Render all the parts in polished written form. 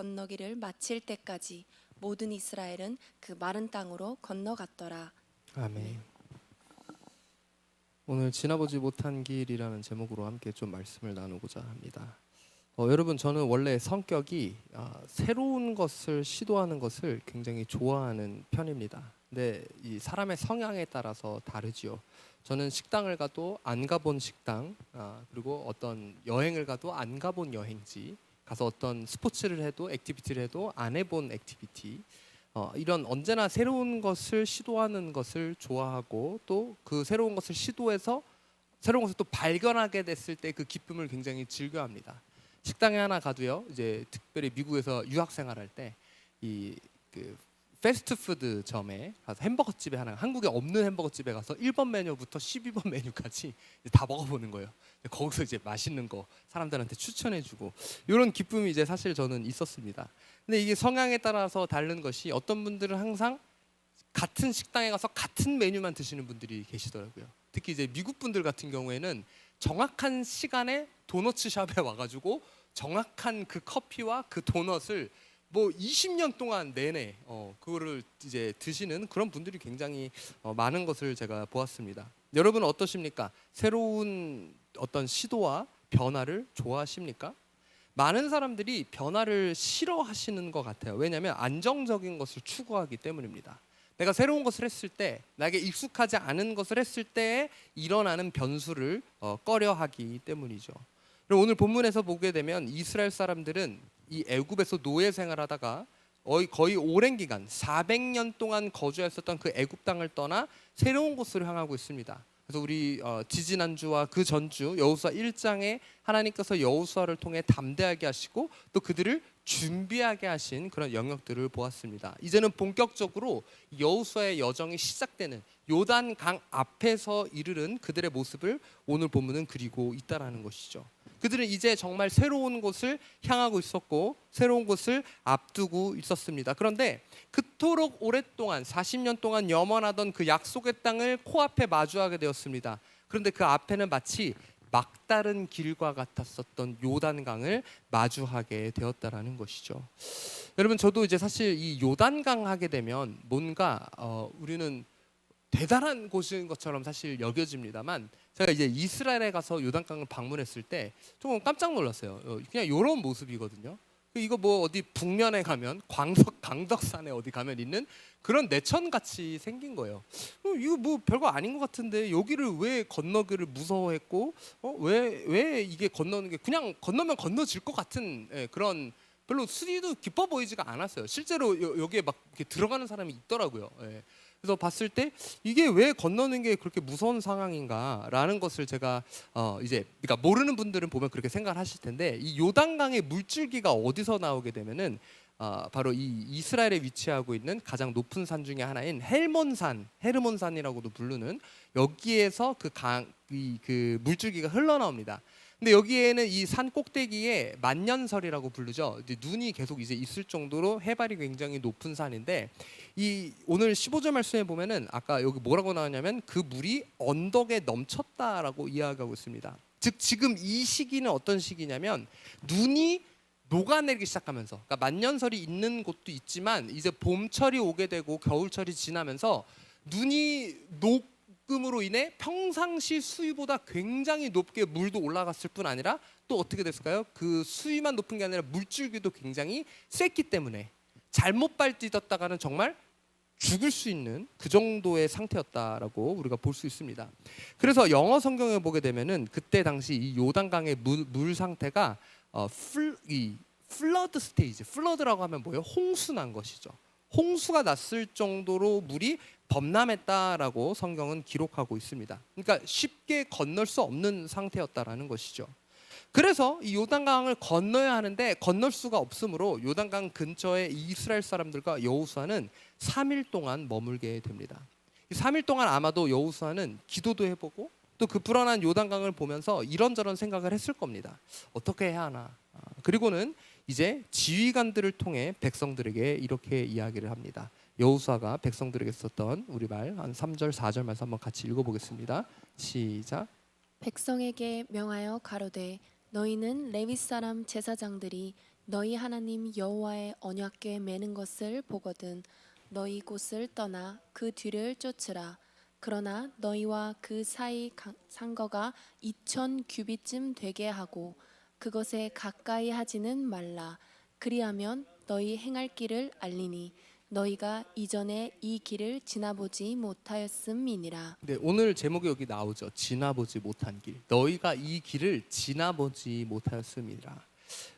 건너기를 마칠 때까지 모든 이스라엘은 그 마른 땅으로 건너갔더라. 아멘. 오늘 지나보지 못한 길이라는 제목으로 함께 좀 말씀을 나누고자 합니다. 여러분, 저는 원래 성격이 새로운 것을 시도하는 것을 굉장히 좋아하는 편입니다. 근데 이 사람의 성향에 따라서 다르지요. 저는 식당을 가도 안 가본 식당, 그리고 어떤 여행을 가도 안 가본 여행지, 가서 어떤 스포츠를 해도 액티비티를 해도 안 해본 액티비티, 이런 언제나 새로운 것을 시도하는 것을 좋아하고 또 그 새로운 것을 시도해서 새로운 것을 또 발견하게 됐을 때 그 기쁨을 굉장히 즐겨합니다. 식당에 하나 가도요. 이제 특별히 미국에서 유학 생활할 때 이 그 패스트푸드점에 가서 햄버거 집에 하나, 한국에 없는 햄버거 집에 가서 1번 메뉴부터 12번 메뉴까지 다 먹어보는 거예요. 거기서 이제 맛있는 거 사람들한테 추천해주고 이런 기쁨이 이제 사실 저는 있었습니다. 근데 이게 성향에 따라서 다른 것이 어떤 분들은 항상 같은 식당에 가서 같은 메뉴만 드시는 분들이 계시더라고요. 특히 이제 미국 분들 같은 경우에는 정확한 시간에 도너츠 샵에 와가지고 정확한 그 커피와 그 도넛을 뭐 20년 동안 내내 그거를 이제 드시는 그런 분들이 굉장히 많은 것을 제가 보았습니다. 여러분은 어떠십니까? 새로운 어떤 시도와 변화를 좋아하십니까? 많은 사람들이 변화를 싫어하시는 것 같아요. 왜냐하면 안정적인 것을 추구하기 때문입니다. 내가 새로운 것을 했을 때, 나에게 익숙하지 않은 것을 했을 때 일어나는 변수를 꺼려하기 때문이죠. 그리고 오늘 본문에서 보게 되면 이스라엘 사람들은 이 애굽에서 노예 생활하다가 거의 오랜 기간 400년 동안 거주했었던 그 애굽 땅을 떠나 새로운 곳으로 향하고 있습니다. 그래서 우리 지지난주와 그 전주 여호수아 1장에 하나님께서 여호수아를 통해 담대하게 하시고 또 그들을 준비하게 하신 그런 영역들을 보았습니다. 이제는 본격적으로 여호수아의 여정이 시작되는 요단 강 앞에서 이르는 그들의 모습을 오늘 본문은 그리고 있다라는 것이죠. 그들은 이제 정말 새로운 곳을 향하고 있었고 새로운 곳을 앞두고 있었습니다. 그런데 그토록 오랫동안 40년 동안 염원하던 그 약속의 땅을 코앞에 마주하게 되었습니다. 그런데 그 앞에는 마치 막다른 길과 같았었던 요단강을 마주하게 되었다라는 것이죠. 여러분, 저도 이제 사실 이 요단강 하게 되면 뭔가 우리는 대단한 곳인 것처럼 사실 여겨집니다만, 제가 이제 이스라엘에 가서 요단강을 방문했을 때 조금 깜짝 놀랐어요. 그냥 이런 모습이거든요. 이거 뭐 어디 북면에 가면 강덕산에 어디 가면 있는 그런 내천 같이 생긴 거예요. 이거 뭐 별거 아닌 것 같은데 여기를 왜 건너기를 무서워했고 왜 이게 건너는 게 그냥 건너면 건너질 것 같은 그런, 별로 수리도 기뻐 보이지가 않았어요. 실제로 여기에 막 이렇게 들어가는 사람이 있더라고요. 그래서 봤을 때 이게 왜 건너는 게 그렇게 무서운 상황인가라는 것을 제가 이제 그러니까 모르는 분들은 보면 그렇게 생각하실 텐데, 이 요단강의 물줄기가 어디서 나오게 되면은 바로 이 이스라엘에 위치하고 있는 가장 높은 산 중에 하나인 헤르몬산이라고도 부르는 여기에서 그 물줄기가 흘러나옵니다. 근데 여기에는 이 산 꼭대기에 만년설이라고 부르죠. 이제 눈이 계속 이제 있을 정도로 해발이 굉장히 높은 산인데, 이 오늘 15절 말씀에 보면은 아까 여기 뭐라고 나왔냐면 그 물이 언덕에 넘쳤다라고 이야기하고 있습니다. 즉 지금 이 시기는 어떤 시기냐면 눈이 녹아내리기 시작하면서, 그러니까 만년설이 있는 곳도 있지만 이제 봄철이 오게 되고 겨울철이 지나면서 눈이 녹음으로 인해 평상시 수위보다 굉장히 높게 물도 올라갔을 뿐 아니라 또 어떻게 됐을까요? 그 수위만 높은 게 아니라 물줄기도 굉장히 셌기 때문에 잘못 발디뎠다가는 정말 죽을 수 있는 그 정도의 상태였다라고 우리가 볼 수 있습니다. 그래서 영어 성경에 보게 되면은 그때 당시 이 요단강의 물 상태가 플러드 스테이지, 플러드라고 하면 뭐예요? 홍수 난 것이죠. 홍수가 났을 정도로 물이 범람했다라고 성경은 기록하고 있습니다. 그러니까 쉽게 건널 수 없는 상태였다라는 것이죠. 그래서 이 요단강을 건너야 하는데 건널 수가 없으므로 요단강 근처에 이스라엘 사람들과 여호수아는 3일 동안 머물게 됩니다. 이 3일 동안 아마도 여호수아는 기도도 해보고 또 그 불어난 요단강을 보면서 이런저런 생각을 했을 겁니다. 어떻게 해야 하나. 그리고는 이제 지휘관들을 통해 백성들에게 이렇게 이야기를 합니다. 여호수아가 백성들에게 썼던 우리말 한 3절 4절 말씀 한번 같이 읽어보겠습니다. 시작. 백성에게 명하여 가로되 너희는 레위 사람 제사장들이 너희 하나님 여호와의 언약궤 매는 것을 보거든 너희 곳을 떠나 그 뒤를 쫓으라. 그러나 너희와 그 사이 상거가 2,000 규빗쯤 되게 하고 그것에 가까이 하지는 말라. 그리하면 너희 행할 길을 알리니 너희가 이전에 이 길을 지나보지 못하였음이니라. 네, 오늘 제목이 여기 나오죠. 지나보지 못한 길. 너희가 이 길을 지나보지 못하였음이라.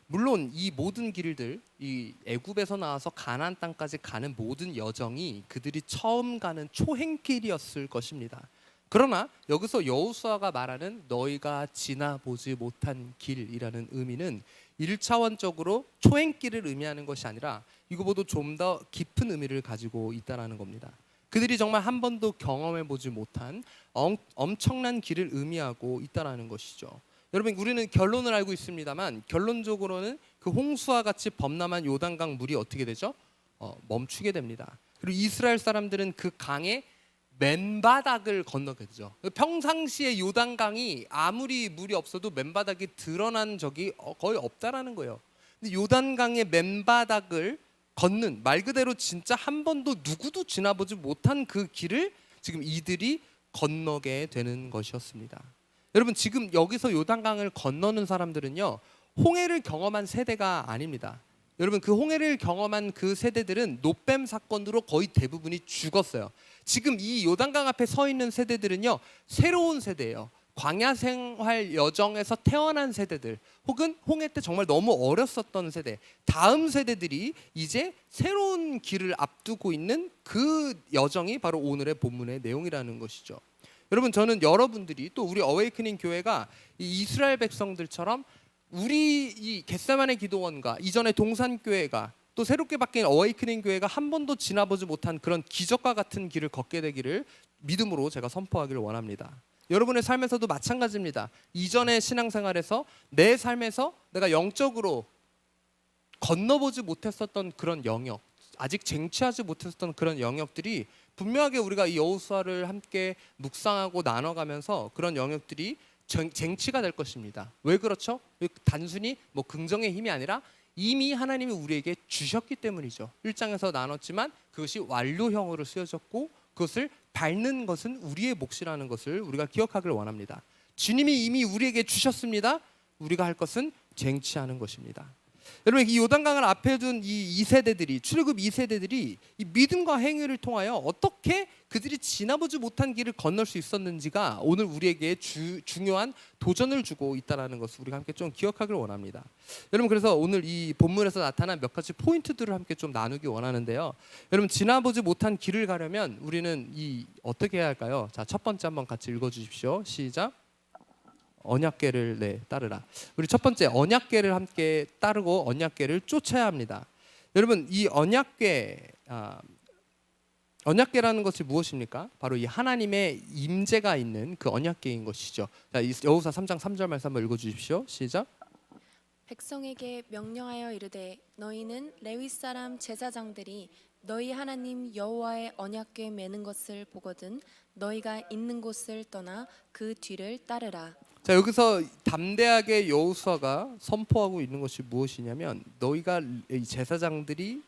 물론 이 모든 길들, 이 애굽에서 나와서 가나안 땅까지 가는 모든 여정이 그들이 처음 가는 초행길이었을 것입니다. 그러나 여기서 여호수아가 말하는 너희가 지나보지 못한 길이라는 의미는 1차원적으로 초행길을 의미하는 것이 아니라 이거보다 좀 더 깊은 의미를 가지고 있다는 겁니다. 그들이 정말 한 번도 경험해 보지 못한 엄청난 길을 의미하고 있다는 것이죠. 여러분, 우리는 결론을 알고 있습니다만 결론적으로는 그 홍수와 같이 범람한 요단강 물이 어떻게 되죠? 멈추게 됩니다. 그리고 이스라엘 사람들은 그 강의 맨바닥을 건너게 되죠. 평상시에 요단강이 아무리 물이 없어도 맨바닥이 드러난 적이 거의 없다라는 거예요. 근데 요단강의 맨바닥을 걷는, 말 그대로 진짜 한 번도 누구도 지나보지 못한 그 길을 지금 이들이 건너게 되는 것이었습니다. 여러분, 지금 여기서 요단강을 건너는 사람들은요, 홍해를 경험한 세대가 아닙니다. 여러분, 그 홍해를 경험한 그 세대들은 노뱀 사건으로 거의 대부분이 죽었어요. 지금 이 요단강 앞에 서 있는 세대들은요, 새로운 세대예요. 광야 생활 여정에서 태어난 세대들, 혹은 홍해 때 정말 너무 어렸었던 세대, 다음 세대들이 이제 새로운 길을 앞두고 있는 그 여정이 바로 오늘의 본문의 내용이라는 것이죠. 여러분, 저는 여러분들이 또 우리 어웨이크닝 교회가 이 이스라엘 백성들처럼 우리 이 겟세마네 기도원과 이전에 동산교회가 또 새롭게 바뀐 어웨이크닝 교회가 한 번도 지나보지 못한 그런 기적과 같은 길을 걷게 되기를 믿음으로 제가 선포하기를 원합니다. 여러분의 삶에서도 마찬가지입니다. 이전의 신앙생활에서 내 삶에서 내가 영적으로 건너보지 못했었던 그런 영역, 아직 쟁취하지 못했었던 그런 영역들이 분명하게 우리가 이 여호수아를 함께 묵상하고 나눠가면서 그런 영역들이 쟁취가 될 것입니다. 왜 그렇죠? 단순히 뭐 긍정의 힘이 아니라 이미 하나님이 우리에게 주셨기 때문이죠. 1장에서 나눴지만 그것이 완료형으로 쓰여졌고 그것을 밟는 것은 우리의 몫이라는 것을 우리가 기억하길 원합니다. 주님이 이미 우리에게 주셨습니다. 우리가 할 것은 쟁취하는 것입니다. 여러분, 이 요단강을 앞에 둔 이 세대들이, 출애굽 2세대들이 이 믿음과 행위를 통하여 어떻게 그들이 지나보지 못한 길을 건널 수 있었는지가 오늘 우리에게 중요한 도전을 주고 있다는 것을 우리가 함께 좀 기억하길 원합니다. 여러분, 그래서 오늘 이 본문에서 나타난 몇 가지 포인트들을 함께 좀 나누기 원하는데요. 여러분, 지나보지 못한 길을 가려면 우리는 어떻게 해야 할까요? 자, 첫 번째 한번 같이 읽어주십시오. 시작. 언약궤를 따르라. 우리 첫 번째, 언약궤를 함께 따르고 언약궤를 쫓아야 합니다. 여러분, 이 언약궤라는 것이 무엇입니까? 바로 이 하나님의 임재가 있는 그 언약궤인 것이죠. 자, 여호수아 3장 3절 말씀 한번 읽어주십시오. 시작. 백성에게 명령하여 이르되 너희는 레위 사람 제사장들이 너희 하나님 여호와의 언약궤 매는 것을 보거든 너희가 있는 곳을 떠나 그 뒤를 따르라. 자, 여기서 담대하게 여호수아가 선포하고 있는 것이 무엇이냐면 너희가 이 제사장들이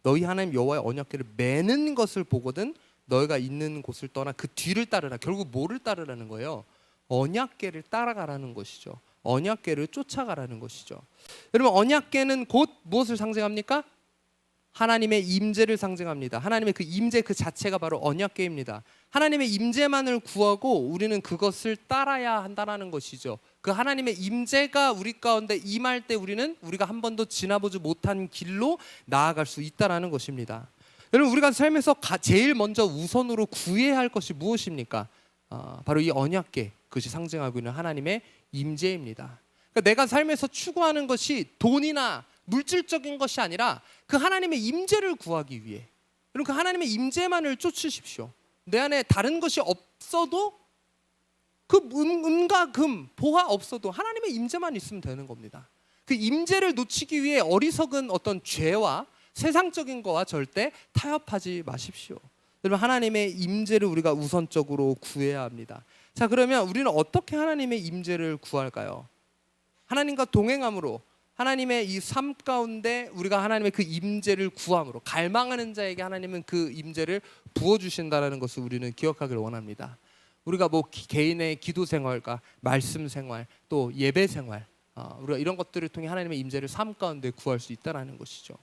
너희 하나님 여호와의 언약궤를 매는 것을 보거든 너희가 있는 곳을 떠나 그 뒤를 따르라. 결국 뭐를 따르라는 거예요? 언약궤를 따라가라는 것이죠. 언약궤를 쫓아가라는 것이죠. 여러분, 언약궤는 곧 무엇을 상징합니까? 하나님의 임재를 상징합니다. 하나님의 그 임재 그 자체가 바로 언약궤입니다. 하나님의 임재만을 구하고 우리는 그것을 따라야 한다는 것이죠. 그 하나님의 임재가 우리 가운데 임할 때 우리가 한 번도 지나보지 못한 길로 나아갈 수 있다는 것입니다. 여러분, 우리가 삶에서 제일 먼저 우선으로 구해야 할 것이 무엇입니까? 바로 이 언약궤, 그것이 상징하고 있는 하나님의 임재입니다. 그러니까 내가 삶에서 추구하는 것이 돈이나 물질적인 것이 아니라 그 하나님의 임재를 구하기 위해, 여러분, 그 하나님의 임재만을 쫓으십시오. 내 안에 다른 것이 없어도 그 음과 금, 보화 없어도 하나님의 임재만 있으면 되는 겁니다. 그 임재를 놓치기 위해 어리석은 어떤 죄와 세상적인 거와 절대 타협하지 마십시오. 여러분, 하나님의 임재를 우리가 우선적으로 구해야 합니다. 자, 그러면 우리는 어떻게 하나님의 임재를 구할까요? 하나님과 동행함으로, 하나님의 이 삶 가운데 우리가 하나님의 그 임재를 구함으로 갈망하는 자에게 하나님은 그 임재를 부어 주신다라는 것을 우리는 기억하기를 원합니다. 우리가 뭐 개인의 기도 생활과 말씀 생활 또 예배 생활 우리가 이런 것들을 통해 하나님의 임재를 삶 가운데 구할 수 있다라는 것이죠.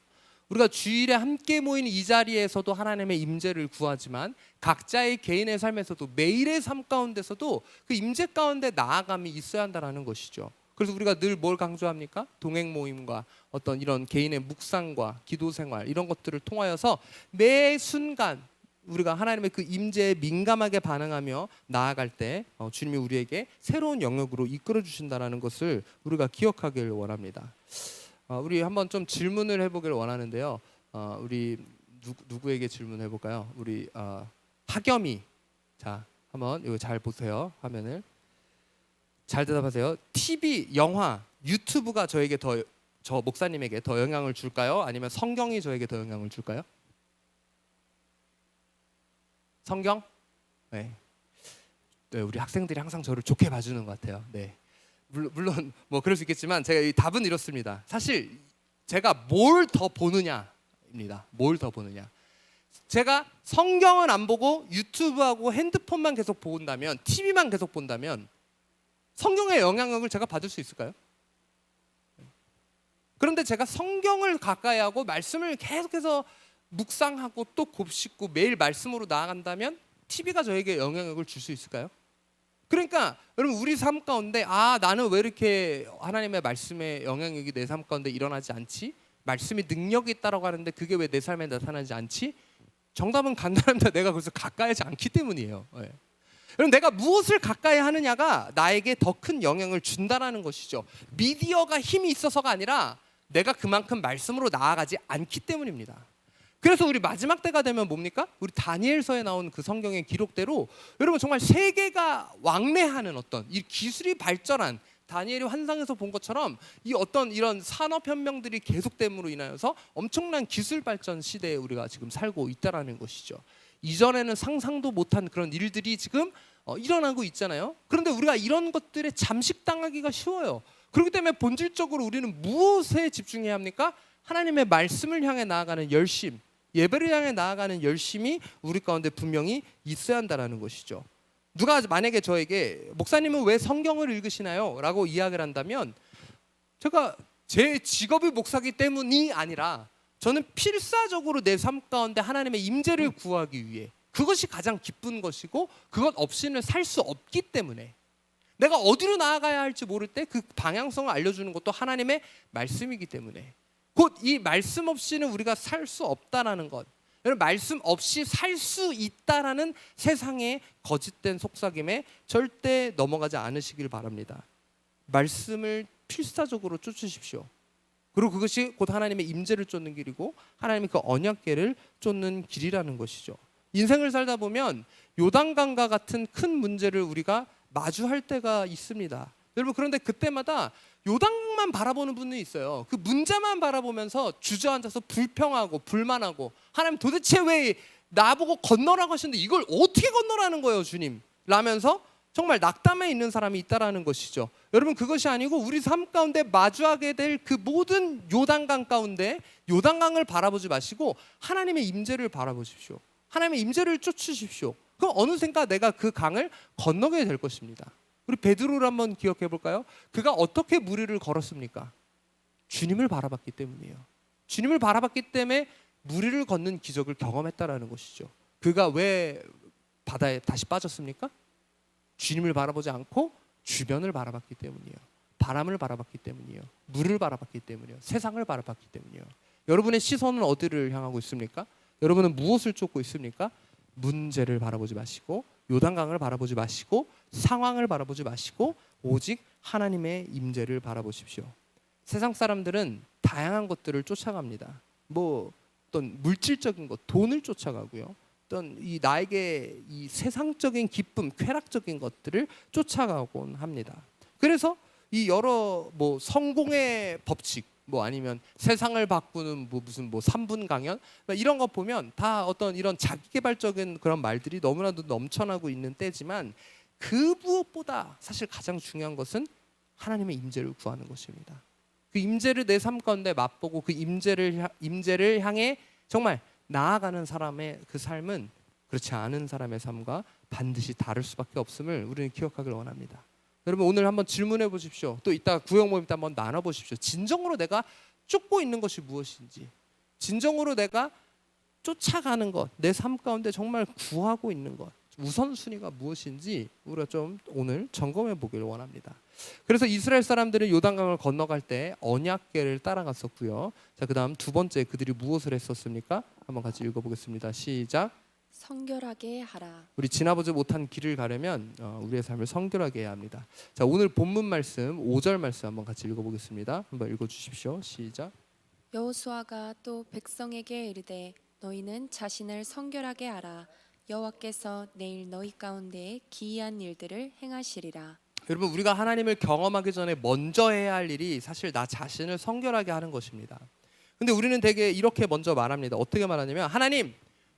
우리가 주일에 함께 모이는 이 자리에서도 하나님의 임재를 구하지만 각자의 개인의 삶에서도 매일의 삶 가운데서도 그 임재 가운데 나아감이 있어야 한다는 것이죠. 그래서 우리가 늘 뭘 강조합니까? 동행 모임과 어떤 이런 개인의 묵상과 기도 생활 이런 것들을 통하여서 매 순간 우리가 하나님의 그 임재에 민감하게 반응하며 나아갈 때 주님이 우리에게 새로운 영역으로 이끌어 주신다는 것을 우리가 기억하길 원합니다. 우리 한번 좀 질문을 해보길 원하는데요. 우리 누구에게 질문해 볼까요? 우리 하겸이. 자, 한번 이거 잘 보세요. 화면을 잘 대답하세요. TV, 영화, 유튜브가 저 목사님에게 더 영향을 줄까요? 아니면 성경이 저에게 더 영향을 줄까요? 성경? 네. 네, 우리 학생들이 항상 저를 좋게 봐주는 것 같아요. 네. 물론 뭐 그럴 수 있겠지만 제가 이 답은 이렇습니다. 사실 제가 뭘 더 보느냐입니다. 뭘 더 보느냐. 제가 성경은 안 보고 유튜브하고 핸드폰만 계속 본다면, TV만 계속 본다면 성경의 영향력을 제가 받을 수 있을까요? 그런데 제가 성경을 가까이 하고 말씀을 계속해서 묵상하고 또 곱씹고 매일 말씀으로 나아간다면 TV가 저에게 영향력을 줄 수 있을까요? 그러니까 여러분 우리 삶 가운데 나는 왜 이렇게 하나님의 말씀의 영향력이 내 삶 가운데 일어나지 않지? 말씀이 능력이 있다라고 하는데 그게 왜 내 삶에 나타나지 않지? 정답은 간단합니다. 내가 그래서 가까이 하지 않기 때문이에요. 네. 여러분 내가 무엇을 가까이 하느냐가 나에게 더 큰 영향을 준다라는 것이죠. 미디어가 힘이 있어서가 아니라 내가 그만큼 말씀으로 나아가지 않기 때문입니다. 그래서 우리 마지막 때가 되면 뭡니까? 우리 다니엘서에 나온 그 성경의 기록대로 여러분 정말 세계가 왕래하는 어떤 이 기술이 발전한 다니엘이 환상에서 본 것처럼 이 어떤 이런 산업혁명들이 계속됨으로 인하여서 엄청난 기술 발전 시대에 우리가 지금 살고 있다라는 것이죠. 이전에는 상상도 못한 그런 일들이 지금 일어나고 있잖아요. 그런데 우리가 이런 것들에 잠식당하기가 쉬워요. 그렇기 때문에 본질적으로 우리는 무엇에 집중해야 합니까? 하나님의 말씀을 향해 나아가는 열심, 예배를 향해 나아가는 열심이 우리 가운데 분명히 있어야 한다는 것이죠. 누가 만약에 저에게 목사님은 왜 성경을 읽으시나요? 라고 이야기를 한다면 제가 제 직업이 목사기 때문이 아니라 저는 필사적으로 내 삶 가운데 하나님의 임재를 구하기 위해 그것이 가장 기쁜 것이고 그것 없이는 살 수 없기 때문에 내가 어디로 나아가야 할지 모를 때 그 방향성을 알려주는 것도 하나님의 말씀이기 때문에 곧 이 말씀 없이는 우리가 살 수 없다라는 것, 여러분 말씀 없이 살 수 있다라는 세상의 거짓된 속삭임에 절대 넘어가지 않으시길 바랍니다. 말씀을 필사적으로 쫓으십시오. 그리고 그것이 곧 하나님의 임재를 쫓는 길이고 하나님의 그 언약궤를 쫓는 길이라는 것이죠. 인생을 살다 보면 요단강과 같은 큰 문제를 우리가 마주할 때가 있습니다. 여러분 그런데 그때마다 요단만 바라보는 분이 있어요. 그 문제만 바라보면서 주저앉아서 불평하고 불만하고 하나님 도대체 왜 나보고 건너라고 하시는데 이걸 어떻게 건너라는 거예요 주님 라면서 정말 낙담해 있는 사람이 있다라는 것이죠. 여러분 그것이 아니고 우리 삶 가운데 마주하게 될 그 모든 요단강 가운데 요단강을 바라보지 마시고 하나님의 임재를 바라보십시오. 하나님의 임재를 쫓으십시오. 그럼 어느샌가 내가 그 강을 건너게 될 것입니다. 우리 베드로를 한번 기억해 볼까요? 그가 어떻게 무리를 걸었습니까? 주님을 바라봤기 때문이에요. 주님을 바라봤기 때문에 무리를 걷는 기적을 경험했다라는 것이죠. 그가 왜 바다에 다시 빠졌습니까? 주님을 바라보지 않고 주변을 바라봤기 때문이에요. 바람을 바라봤기 때문이에요. 물을 바라봤기 때문이에요. 세상을 바라봤기 때문이에요. 여러분의 시선은 어디를 향하고 있습니까? 여러분은 무엇을 쫓고 있습니까? 문제를 바라보지 마시고 요단강을 바라보지 마시고 상황을 바라보지 마시고 오직 하나님의 임재를 바라보십시오. 세상 사람들은 다양한 것들을 쫓아갑니다. 뭐 어떤 물질적인 것, 돈을 쫓아가고요. 어떤 이 나에게 이 세상적인 기쁨, 쾌락적인 것들을 쫓아가곤 합니다. 그래서 이 여러 뭐 성공의 법칙, 뭐 아니면 세상을 바꾸는 뭐 무슨 뭐 3분 강연 이런 거 보면 다 어떤 이런 자기개발적인 그런 말들이 너무나도 넘쳐나고 있는 때지만 그 무엇보다 사실 가장 중요한 것은 하나님의 임재를 구하는 것입니다. 그 임재를 내 삶 가운데 맛보고 그 임재를 향해 정말 나아가는 사람의 그 삶은 그렇지 않은 사람의 삶과 반드시 다를 수밖에 없음을 우리는 기억하길 원합니다. 여러분 오늘 한번 질문해 보십시오. 또 이따 구역 모임 때 한번 나눠 보십시오. 진정으로 내가 쫓고 있는 것이 무엇인지, 진정으로 내가 쫓아가는 것, 내 삶 가운데 정말 구하고 있는 것, 우선순위가 무엇인지 우리가 좀 오늘 점검해 보기를 원합니다. 그래서 이스라엘 사람들은 요단강을 건너갈 때 언약궤를 따라갔었고요. 자, 그다음 두 번째 그들이 무엇을 했었습니까? 한번 같이 읽어보겠습니다. 시작. 성결하게 하라. 우리 지나보지 못한 길을 가려면 우리의 삶을 성결하게 해야 합니다. 자, 오늘 본문 말씀 5절 말씀 한번 같이 읽어보겠습니다. 한번 읽어주십시오. 시작. 여호수아가 또 백성에게 이르되 너희는 자신을 성결하게 하라. 여호와께서 내일 너희 가운데 기이한 일들을 행하시리라. 여러분 우리가 하나님을 경험하기 전에 먼저 해야 할 일이 사실 나 자신을 성결하게 하는 것입니다. 근데 우리는 되게 이렇게 먼저 말합니다. 어떻게 말하냐면 하나님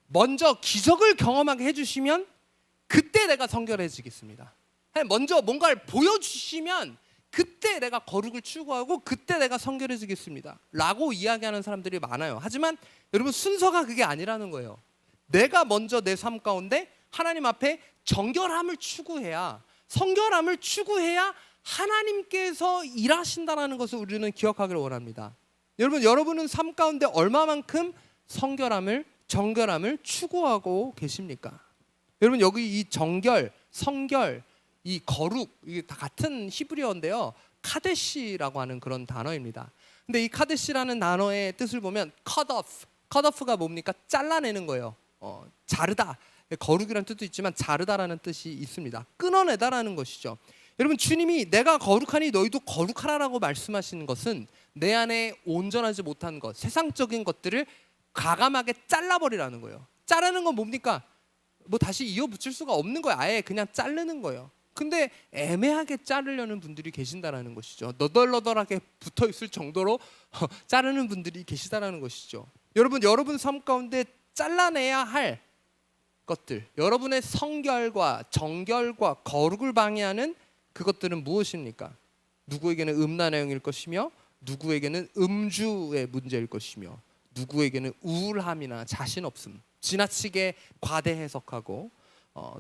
먼저 기적을 경험하게 해주시면 그때 내가 성결해지겠습니다. 먼저 뭔가를 보여주시면 그때 내가 거룩을 추구하고 그때 내가 성결해지겠습니다 라고 이야기하는 사람들이 많아요. 하지만 여러분 순서가 그게 아니라는 거예요. 내가 먼저 내 삶 가운데 하나님 앞에 정결함을 추구해야, 성결함을 추구해야 하나님께서 일하신다는 것을 우리는 기억하기를 원합니다. 여러분은 삶 가운데 얼마만큼 정결함을 추구하고 계십니까? 여러분 여기 이 정결, 성결, 이 거룩 이게 다 같은 히브리어인데요. 카데시라고 하는 그런 단어입니다. 근데 이 카데시라는 단어의 뜻을 보면 cut off가 뭡니까? 잘라내는 거예요. 자르다. 거룩이라는 뜻도 있지만 자르다라는 뜻이 있습니다. 끊어내다라는 것이죠. 여러분 주님이 내가 거룩하니 너희도 거룩하라라고 말씀하시는 것은 내 안에 온전하지 못한 것, 세상적인 것들을 과감하게 잘라버리라는 거예요. 자르는 건 뭡니까? 뭐 다시 이어붙일 수가 없는 거예요. 아예 그냥 자르는 거예요. 근데 애매하게 자르려는 분들이 계신다라는 것이죠. 너덜너덜하게 붙어있을 정도로 자르는 분들이 계시다라는 것이죠. 여러분 삶 가운데 잘라내야 할 것들, 여러분의 성결과 정결과 거룩을 방해하는 그것들은 무엇입니까? 누구에게는 음란행일 것이며 누구에게는 음주의 문제일 것이며 누구에게는 우울함이나 자신없음, 지나치게 과대 해석하고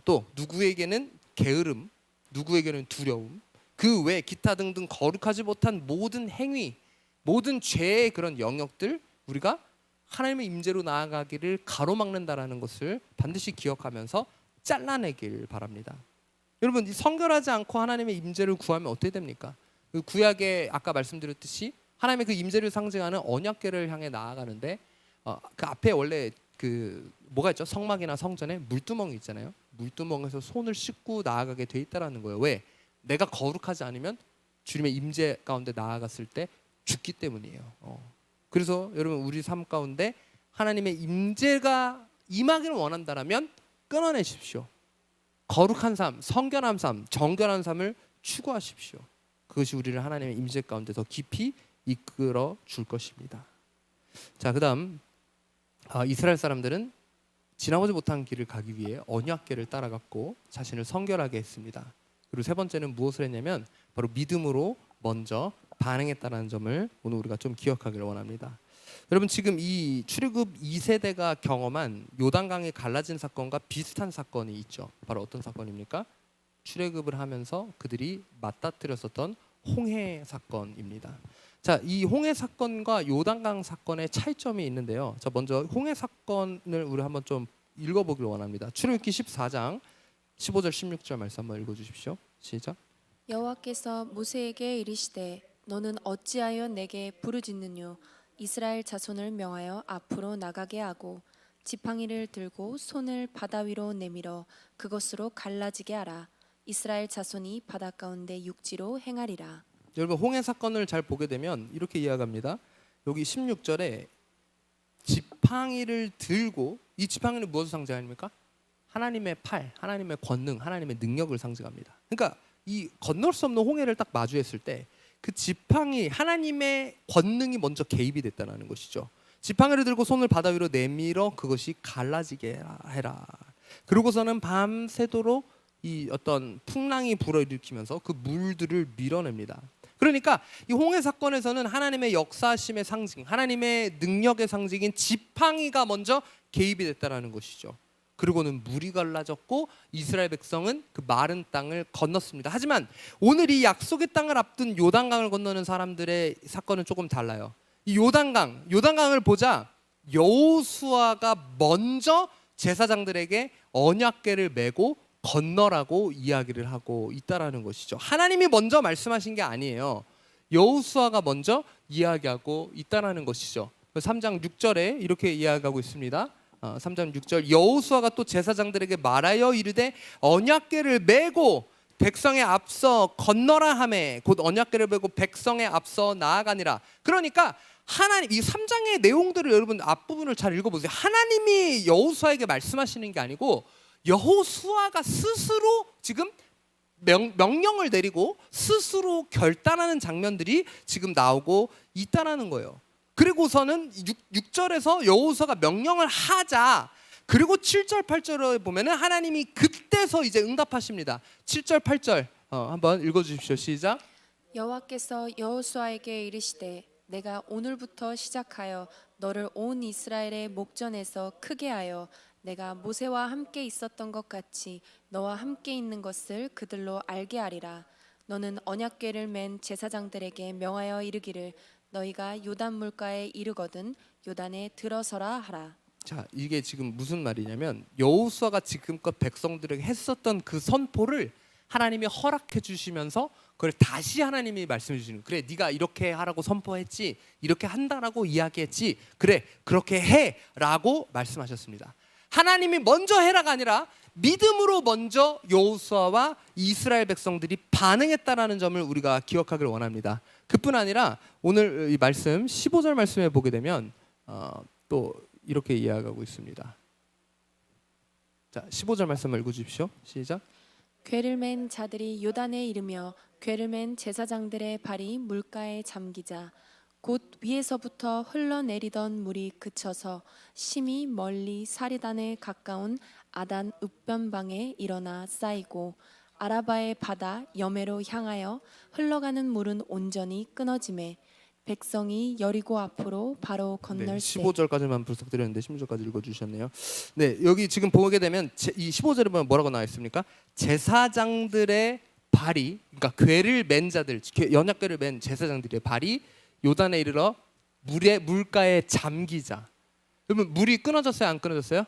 또 누구에게는 게으름, 누구에게는 두려움, 그 외 기타 등등 거룩하지 못한 모든 행위, 모든 죄의 그런 영역들 우리가 하나님의 임재로 나아가기를 가로막는다라는 것을 반드시 기억하면서 잘라내길 바랍니다. 여러분 성결하지 않고 하나님의 임재를 구하면 어떻게 됩니까? 그 구약에 아까 말씀드렸듯이 하나님의 그 임재를 상징하는 언약궤를 향해 나아가는데 그 앞에 원래 그 뭐가 있죠? 성막이나 성전에 물두멍이 있잖아요. 물두멍에서 손을 씻고 나아가게 돼 있다라는 거예요. 왜? 내가 거룩하지 않으면 주님의 임재 가운데 나아갔을 때 죽기 때문이에요. 그래서 여러분 우리 삶 가운데 하나님의 임재가 임하기를 원한다라면 끊어내십시오. 거룩한 삶, 성결한 삶, 정결한 삶을 추구하십시오. 그것이 우리를 하나님의 임재 가운데 더 깊이 이끌어 줄 것입니다. 자, 그다음 이스라엘 사람들은 지나보지 못한 길을 가기 위해 언약궤를 따라갔고 자신을 성결하게 했습니다. 그리고 세 번째는 무엇을 했냐면 바로 믿음으로 먼저 반응했다는 점을 오늘 우리가 좀 기억하기를 원합니다. 여러분 지금 이 출애굽 2세대가 경험한 요단강이 갈라진 사건과 비슷한 사건이 있죠. 바로 어떤 사건입니까? 출애굽을 하면서 그들이 맞닥뜨렸었던 홍해 사건입니다. 자, 이 홍해 사건과 요단강 사건의 차이점이 있는데요. 자, 먼저 홍해 사건을 우리 한번 좀 읽어보기를 원합니다. 출애굽기 14장 15절 16절 말씀 한번 읽어주십시오. 시작. 여호와께서 모세에게 이르시되 너는 어찌하여 내게 부르짖느뇨? 이스라엘 자손을 명하여 앞으로 나가게 하고 지팡이를 들고 손을 바다 위로 내밀어 그것으로 갈라지게 하라. 이스라엘 자손이 바다 가운데 육지로 행하리라. 여러분 홍해 사건을 잘 보게 되면 이렇게 이야기합니다. 여기 16절에 지팡이를 들고, 이 지팡이는 무엇을 상징합니까? 하나님의 팔, 하나님의 권능, 하나님의 능력을 상징합니다. 그러니까 이 건널 수 없는 홍해를 딱 마주했을 때 그 지팡이, 하나님의 권능이 먼저 개입이 됐다는 것이죠. 지팡이를 들고 손을 바다 위로 내밀어 그것이 갈라지게 해라. 그러고서는 밤새도록 이 어떤 풍랑이 불어일으키면서 그 물들을 밀어냅니다. 그러니까 이 홍해 사건에서는 하나님의 역사심의 상징, 하나님의 능력의 상징인 지팡이가 먼저 개입이 됐다라는 것이죠. 그리고는 물이 갈라졌고 이스라엘 백성은 그 마른 땅을 건넜습니다. 하지만 오늘 이 약속의 땅을 앞둔 요단강을 건너는 사람들의 사건은 조금 달라요. 이 요단강을 보자 여호수아가 먼저 제사장들에게 언약궤를 메고 건너라고 이야기를 하고 있다라는 것이죠. 하나님이 먼저 말씀하신 게 아니에요. 여호수아가 먼저 이야기하고 있다라는 것이죠. 3장 6절에 이렇게 이야기하고 있습니다. 3장 6절 여호수아가 또 제사장들에게 말하여 이르되 언약궤를 메고 백성에 앞서 건너라 하매 곧 언약궤를 메고 백성에 앞서 나아가니라. 그러니까 하나님 이 3장의 내용들을 여러분 앞부분을 잘 읽어보세요. 하나님이 여호수아에게 말씀하시는 게 아니고 여호수아가 스스로 지금 명령을 내리고 스스로 결단하는 장면들이 지금 나오고 있다라는 거예요. 그리고서는 6절에서 여호수아가 명령을 하자. 그리고 7절 8절에 보면은 하나님이 그때서 이제 응답하십니다. 7절 8절 한번 읽어주십시오. 시작. 여호와께서 여호수아에게 이르시되 내가 오늘부터 시작하여 너를 온 이스라엘의 목전에서 크게 하여 내가 모세와 함께 있었던 것 같이 너와 함께 있는 것을 그들로 알게 하리라. 너는 언약궤를 맨 제사장들에게 명하여 이르기를 너희가 요단 물가에 이르거든 요단에 들어서라 하라. 자, 이게 지금 무슨 말이냐면 여호수아가 지금껏 백성들에게 했었던 그 선포를 하나님이 허락해 주시면서 그걸 다시 하나님이 말씀해 주시는, 그래 네가 이렇게 하라고 선포했지, 이렇게 한다라고 이야기했지, 그래 그렇게 해라고 말씀하셨습니다. 하나님이 먼저 해라가 아니라 믿음으로 먼저 여호수아와 이스라엘 백성들이 반응했다라는 점을 우리가 기억하길 원합니다. 그뿐 아니라 오늘 이 말씀 15절 말씀에 보게 되면 또 이렇게 이야기하고 있습니다. 자, 15절 말씀을 읽어주십시오. 시작. 궤를 맨 자들이 요단에 이르며 궤를 맨 제사장들의 발이 물가에 잠기자 곧 위에서부터 흘러내리던 물이 그쳐서 심히 멀리 사리단에 가까운 아단 읍변방에 일어나 쌓이고 아라바의 바다 여매로 향하여 흘러가는 물은 온전히 끊어지매 백성이 여리고 앞으로 바로 건널세. 15절까지만 분석드렸는데 16절까지 읽어주셨네요. 네, 여기 지금 보게 되면 이 15절에 보면 뭐라고 나와 있습니까? 제사장들의 발이, 그러니까 궤를 맨 자들, 언약궤를 맨 제사장들의 발이 요단에 이르러 물가에 잠기자. 그러면 물이 끊어졌어요? 안 끊어졌어요?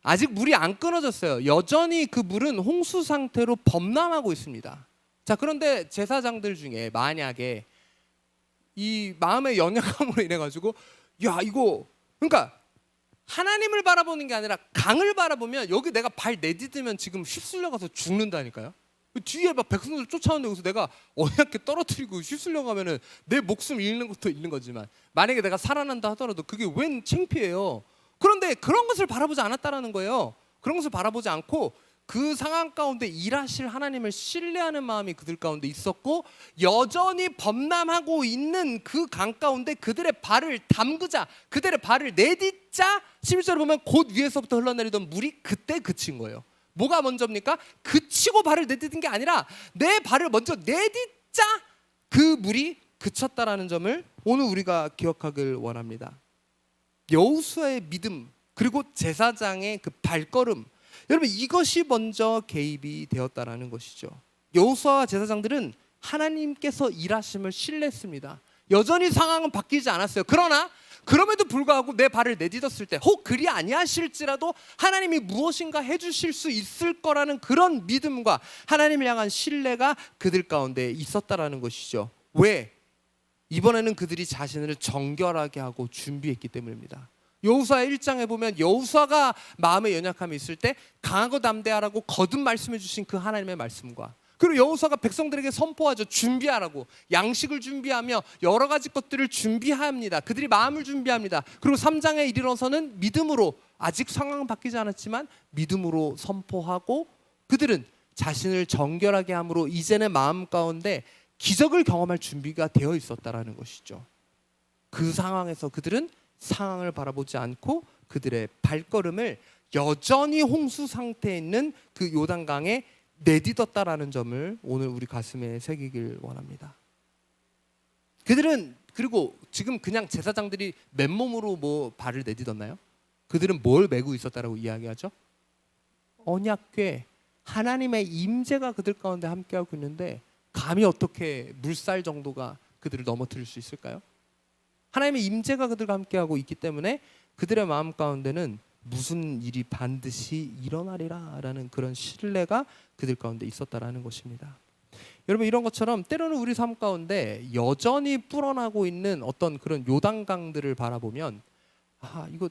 아직 물이 안 끊어졌어요. 여전히 그 물은 홍수 상태로 범람하고 있습니다. 자, 그런데 제사장들 중에 만약에 이 마음의 연약함으로 인해 가지고 야 이거, 그러니까 하나님을 바라보는 게 아니라 강을 바라보면 여기 내가 발 내디디면 지금 휩쓸려 가서 죽는다니까요. 뒤에 막 백성들 쫓아오는데 여기서 내가 언약궤 떨어뜨리고 휩쓸려 가면은 내 목숨 잃는 것도 잃는 거지만 만약에 내가 살아난다 하더라도 그게 웬 창피해요. 그런데 그런 것을 바라보지 않았다라는 거예요. 그런 것을 바라보지 않고 그 상황 가운데 일하실 하나님을 신뢰하는 마음이 그들 가운데 있었고 여전히 범람하고 있는 그 강 가운데 그들의 발을 담그자, 그들의 발을 내딛자. 11절에 보면 곧 위에서부터 흘러내리던 물이 그때 그친 거예요. 뭐가 먼저입니까? 그치고 발을 내딛은 게 아니라 내 발을 먼저 내딛자 그 물이 그쳤다라는 점을 오늘 우리가 기억하길 원합니다. 여호수아의 믿음 그리고 제사장의 그 발걸음, 여러분 이것이 먼저 개입이 되었다라는 것이죠. 여호수아와 제사장들은 하나님께서 일하심을 신뢰했습니다. 여전히 상황은 바뀌지 않았어요. 그러나 그럼에도 불구하고 내 발을 내딛었을 때 혹 그리 아니하실지라도 하나님이 무엇인가 해주실 수 있을 거라는 그런 믿음과 하나님을 향한 신뢰가 그들 가운데 있었다라는 것이죠. 왜? 이번에는 그들이 자신을 정결하게 하고 준비했기 때문입니다. 여호수아 1장에 보면 여호수아가 마음의 연약함이 있을 때 강하고 담대하라고 거듭 말씀해 주신 그 하나님의 말씀과 그리고 여호수아가 백성들에게 선포하죠. 준비하라고. 양식을 준비하며 여러 가지 것들을 준비합니다. 그들이 마음을 준비합니다. 그리고 3장에 이르러서는 믿음으로, 아직 상황은 바뀌지 않았지만 믿음으로 선포하고 그들은 자신을 정결하게 함으로 이제는 마음 가운데 기적을 경험할 준비가 되어 있었다라는 것이죠. 그 상황에서 그들은 상황을 바라보지 않고 그들의 발걸음을 여전히 홍수 상태에 있는 그 요단강에 내딛었다라는 점을 오늘 우리 가슴에 새기길 원합니다. 그들은 그리고 지금 그냥 제사장들이 맨몸으로 뭐 발을 내딛었나요? 그들은 뭘 메고 있었다라고 이야기하죠? 언약궤, 하나님의 임재가 그들 가운데 함께하고 있는데 감히 어떻게 물살 정도가 그들을 넘어뜨릴 수 있을까요? 하나님의 임재가 그들과 함께하고 있기 때문에 그들의 마음 가운데는 무슨 일이 반드시 일어나리라라는 그런 신뢰가 그들 가운데 있었다라는 것입니다. 여러분, 이런 것처럼 때로는 우리 삶 가운데 여전히 불어나고 있는 어떤 그런 요단강들을 바라보면 이거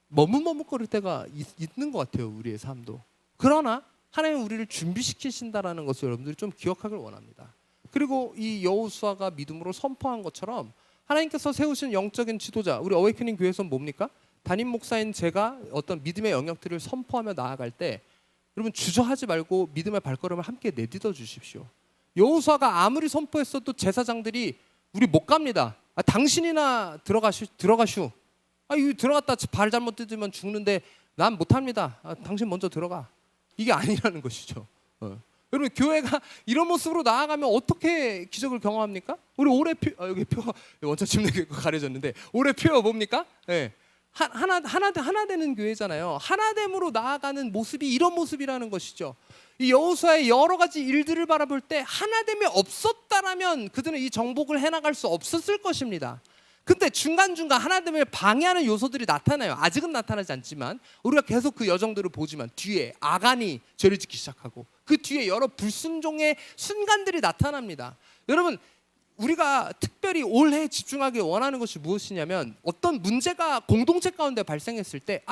머뭇머뭇거릴 때가 있는 것 같아요. 우리의 삶도. 그러나 하나님은 우리를 준비시키신다라는 것을 여러분들이 좀 기억하길 원합니다. 그리고 이 여호수아가 믿음으로 선포한 것처럼 하나님께서 세우신 영적인 지도자, 우리 어웨이크닝 교회에서는 뭡니까? 담임 목사인 제가 어떤 믿음의 영역들을 선포하며 나아갈 때 여러분 주저하지 말고 믿음의 발걸음을 함께 내딛어 주십시오. 여호수아가 아무리 선포했어도 제사장들이 우리 못 갑니다. 당신이나 들어가슈. 이거 들어갔다 발 잘못 뜯으면 죽는데 난 못합니다. 당신 먼저 들어가. 이게 아니라는 것이죠. 여러분, 교회가 이런 모습으로 나아가면 어떻게 기적을 경험합니까? 우리 올해 여기 표 원천 침례교회 가려졌는데 올해 표가 뭡니까? 네. 하나 되는 교회잖아요. 하나됨으로 나아가는 모습이 이런 모습이라는 것이죠. 이 여호수아의 여러 가지 일들을 바라볼 때 하나됨이 없었다라면 그들은 이 정복을 해나갈 수 없었을 것입니다. 근데 중간중간 하나됨을 방해하는 요소들이 나타나요. 아직은 나타나지 않지만 우리가 계속 그 여정들을 보지만 뒤에 아간이 죄를 짓기 시작하고 그 뒤에 여러 불순종의 순간들이 나타납니다. 여러분, 우리가 특별히 올해 집중하기 원하는 것이 무엇이냐면 어떤 문제가 공동체 가운데 발생했을 때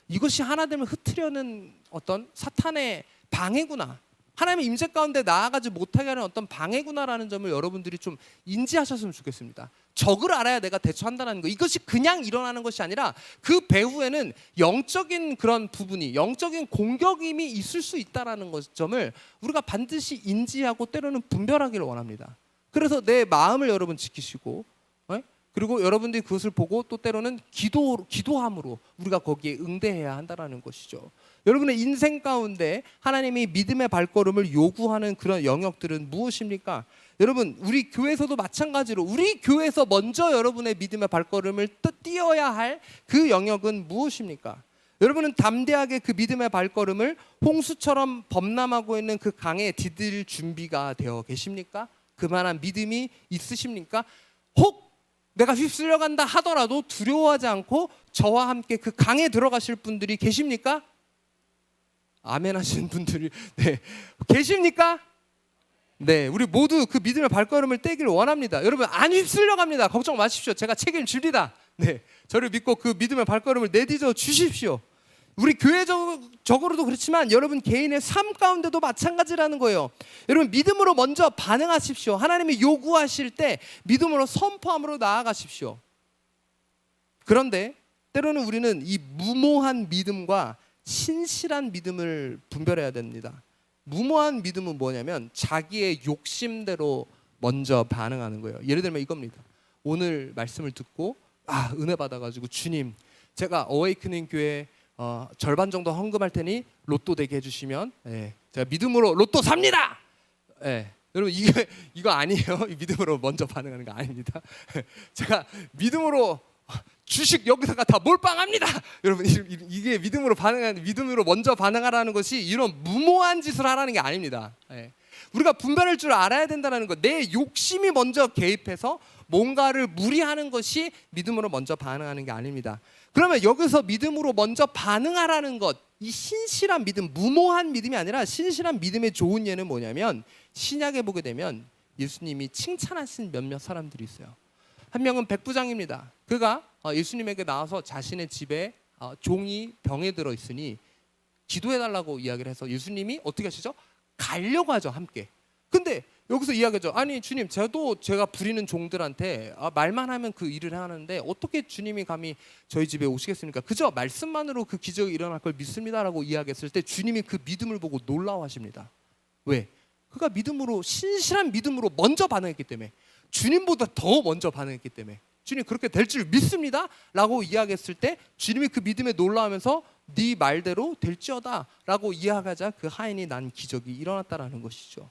이것이 하나됨을 흐트려는 어떤 사탄의 방해구나, 하나님의 임재 가운데 나아가지 못하게 하는 어떤 방해구나라는 점을 여러분들이 좀 인지하셨으면 좋겠습니다. 적을 알아야 내가 대처한다는 거, 이것이 그냥 일어나는 것이 아니라 그 배후에는 영적인 그런 부분이, 영적인 공격임이 있을 수 있다는 점을 우리가 반드시 인지하고 때로는 분별하기를 원합니다. 그래서 내 마음을 여러분 지키시고, 그리고 여러분들이 그것을 보고 또 때로는 기도함으로 우리가 거기에 응대해야 한다는 것이죠. 여러분의 인생 가운데 하나님이 믿음의 발걸음을 요구하는 그런 영역들은 무엇입니까? 여러분, 우리 교회에서도 마찬가지로 우리 교회에서 먼저 여러분의 믿음의 발걸음을 띄어야 할 그 영역은 무엇입니까? 여러분은 담대하게 그 믿음의 발걸음을 홍수처럼 범람하고 있는 그 강에 디딜 준비가 되어 계십니까? 그만한 믿음이 있으십니까? 혹 내가 휩쓸려 간다 하더라도 두려워하지 않고 저와 함께 그 강에 들어가실 분들이 계십니까? 아멘 하시는 분들이 계십니까? 네, 우리 모두 그 믿음의 발걸음을 떼기를 원합니다. 여러분, 안 휩쓸려 갑니다. 걱정 마십시오. 제가 책임집니다. 네, 저를 믿고 그 믿음의 발걸음을 내딛어 주십시오. 우리 교회적으로도 그렇지만 여러분 개인의 삶 가운데도 마찬가지라는 거예요. 여러분, 믿음으로 먼저 반응하십시오. 하나님이 요구하실 때 믿음으로 선포함으로 나아가십시오. 그런데 때로는 우리는 이 무모한 믿음과 신실한 믿음을 분별해야 됩니다. 무모한 믿음은 뭐냐면 자기의 욕심대로 먼저 반응하는 거예요. 예를 들면 이겁니다. 오늘 말씀을 듣고 은혜 받아가지고 주님, 제가 어웨이크닝 교회 절반 정도 헌금할 테니 로또 되게 해주시면 제가 믿음으로 로또 삽니다. 여러분, 이거 아니에요. 믿음으로 먼저 반응하는 거 아닙니다. 제가 믿음으로 주식 여기다가 다 몰빵합니다. 여러분, 이게 믿음으로 반응하는, 믿음으로 먼저 반응하라는 것이 이런 무모한 짓을 하라는 게 아닙니다. 우리가 분별할 줄 알아야 된다는 것. 내 욕심이 먼저 개입해서 뭔가를 무리하는 것이 믿음으로 먼저 반응하는 게 아닙니다. 그러면 여기서 믿음으로 먼저 반응하라는 것, 이 신실한 믿음, 무모한 믿음이 아니라 신실한 믿음의 좋은 예는 뭐냐면 신약에 보게 되면 예수님이 칭찬하신 몇몇 사람들이 있어요. 한 명은 백부장입니다. 그가 예수님에게 나와서 자신의 집에 종이 병에 들어 있으니 기도해달라고 이야기를 해서 예수님이 어떻게 하시죠? 가려고 하죠, 함께. 근데 여기서 이야기하죠. 아니 주님, 제가 부리는 종들한테 말만 하면 그 일을 하는데 어떻게 주님이 감히 저희 집에 오시겠습니까? 그저 말씀만으로 그 기적이 일어날 걸 믿습니다라고 이야기했을 때 주님이 그 믿음을 보고 놀라워하십니다. 왜? 그가 믿음으로, 신실한 믿음으로 먼저 반응했기 때문에, 주님보다 더 먼저 반응했기 때문에, 주님 그렇게 될 줄 믿습니다 라고 이야기했을 때 주님이 그 믿음에 놀라우면서 네 말대로 될지어다 라고 이야기하자 그 하인이 난 기적이 일어났다라는 것이죠.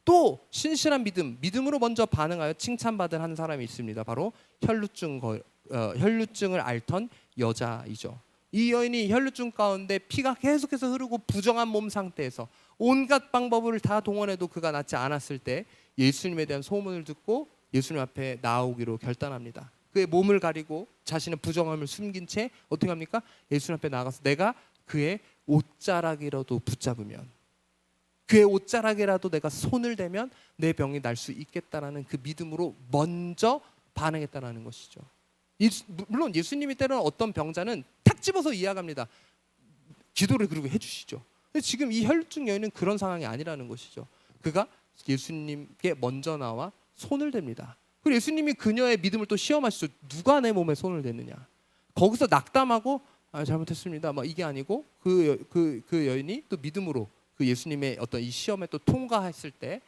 또 신실한 믿음으로 먼저 반응하여 칭찬받은 한 사람이 있습니다. 바로 혈루증을 앓던 여자이죠. 이 여인이 혈루증 가운데 피가 계속해서 흐르고 부정한 몸 상태에서 온갖 방법을 다 동원해도 그가 낫지 않았을 때 예수님에 대한 소문을 듣고 예수님 앞에 나오기로 결단합니다. 그의 몸을 가리고 자신의 부정함을 숨긴 채 어떻게 합니까? 예수님 앞에 나가서 내가 그의 옷자락이라도 붙잡으면, 그의 옷자락이라도 내가 손을 대면 내 병이 날 수 있겠다라는 그 믿음으로 먼저 반응했다라는 것이죠. 물론 예수님이 때로는 어떤 병자는 탁 집어서 이해합니다. 기도를 그리고 해주시죠. 근데 지금 이 혈루증 여인은 그런 상황이 아니라는 것이죠. 그가 예수님께 먼저 나와 손을 댑니다. 그리고 예수님이 그녀의 믿음을 또 시험하시죠. 누가 내 몸에 손을 댔느냐. 거기서 낙담하고 잘못했습니다. 막 이게 아니고 그 여인이 또 믿음으로 그 예수님의 어떤 이 시험에 또 통과했을 때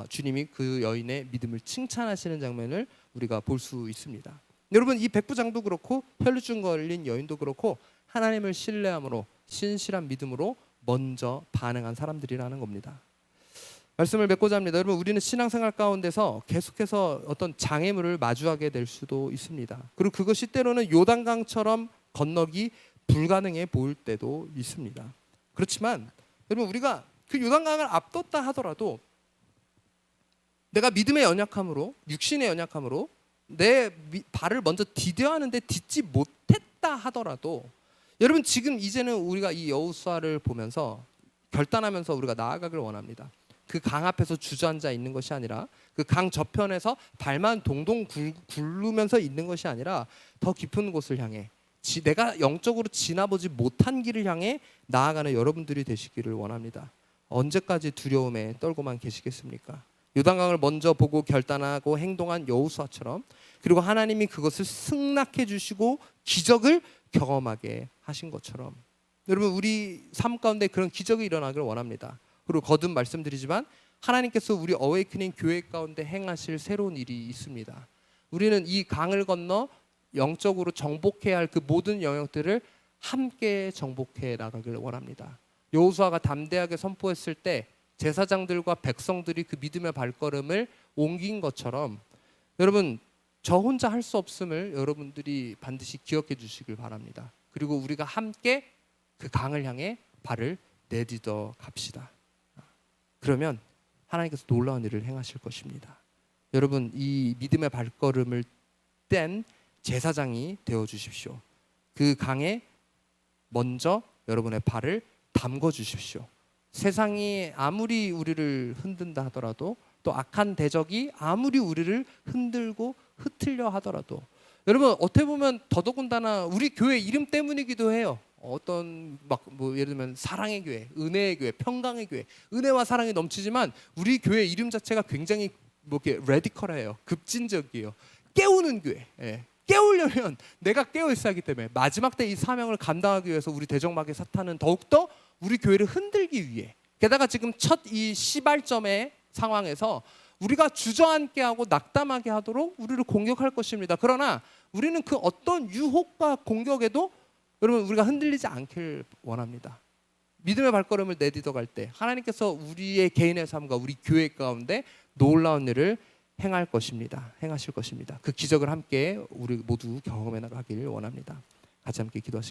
주님이 그 여인의 믿음을 칭찬하시는 장면을 우리가 볼 수 있습니다. 여러분, 이 백부장도 그렇고 혈루증 걸린 여인도 그렇고 하나님을 신뢰함으로 신실한 믿음으로 먼저 반응한 사람들이라는 겁니다. 말씀을 맺고자 합니다. 여러분, 우리는 신앙생활 가운데서 계속해서 어떤 장애물을 마주하게 될 수도 있습니다. 그리고 그것이 때로는 요단강처럼 건너기 불가능해 보일 때도 있습니다. 그렇지만 여러분, 우리가 그 요단강을 앞뒀다 하더라도 내가 믿음의 연약함으로, 육신의 연약함으로 내 발을 먼저 디뎌야 하는데 딛지 못했다 하더라도 여러분, 지금 이제는 우리가 이 여호수아를 보면서 결단하면서 우리가 나아가길 원합니다. 그 강 앞에서 주저앉아 있는 것이 아니라 그 강 저편에서 발만 동동 굴르면서 있는 것이 아니라 더 깊은 곳을 향해 내가 영적으로 지나보지 못한 길을 향해 나아가는 여러분들이 되시기를 원합니다. 언제까지 두려움에 떨고만 계시겠습니까? 요단강을 먼저 보고 결단하고 행동한 여호수아처럼, 그리고 하나님이 그것을 승낙해 주시고 기적을 경험하게 하신 것처럼 여러분, 우리 삶 가운데 그런 기적이 일어나기를 원합니다. 그리고 거듭 말씀드리지만 하나님께서 우리 어웨이크닝 교회 가운데 행하실 새로운 일이 있습니다. 우리는 이 강을 건너 영적으로 정복해야 할 그 모든 영역들을 함께 정복해 나가기를 원합니다. 여호수아가 담대하게 선포했을 때 제사장들과 백성들이 그 믿음의 발걸음을 옮긴 것처럼 여러분, 저 혼자 할 수 없음을 여러분들이 반드시 기억해 주시길 바랍니다. 그리고 우리가 함께 그 강을 향해 발을 내딛어 갑시다. 그러면 하나님께서 놀라운 일을 행하실 것입니다. 여러분, 이 믿음의 발걸음을 뗀 제사장이 되어 주십시오. 그 강에 먼저 여러분의 발을 담궈 주십시오. 세상이 아무리 우리를 흔든다 하더라도, 또 악한 대적이 아무리 우리를 흔들고 흩으려 하더라도 여러분, 어떻게 보면 더더군다나 우리 교회 이름 때문이기도 해요. 어떤 예를 들면 사랑의 교회, 은혜의 교회, 평강의 교회, 은혜와 사랑이 넘치지만 우리 교회 이름 자체가 굉장히 이렇게 레디컬해요. 급진적이에요. 깨우는 교회. 깨우려면 내가 깨어 있어야 하기 때문에 마지막 때 이 사명을 감당하기 위해서 우리 대적마귀 사탄은 더욱더 우리 교회를 흔들기 위해, 게다가 지금 첫 이 시발점의 상황에서 우리가 주저앉게 하고 낙담하게 하도록 우리를 공격할 것입니다. 그러나 우리는 그 어떤 유혹과 공격에도 여러분, 우리가 흔들리지 않길 원합니다. 믿음의 발걸음을 내딛어 갈 때 하나님께서 우리의 개인의 삶과 우리 교회 가운데 놀라운 일을 행하실 것입니다. 그 기적을 함께 우리 모두 경험해 나가길 원합니다. 같이 함께 기도하시겠습니다.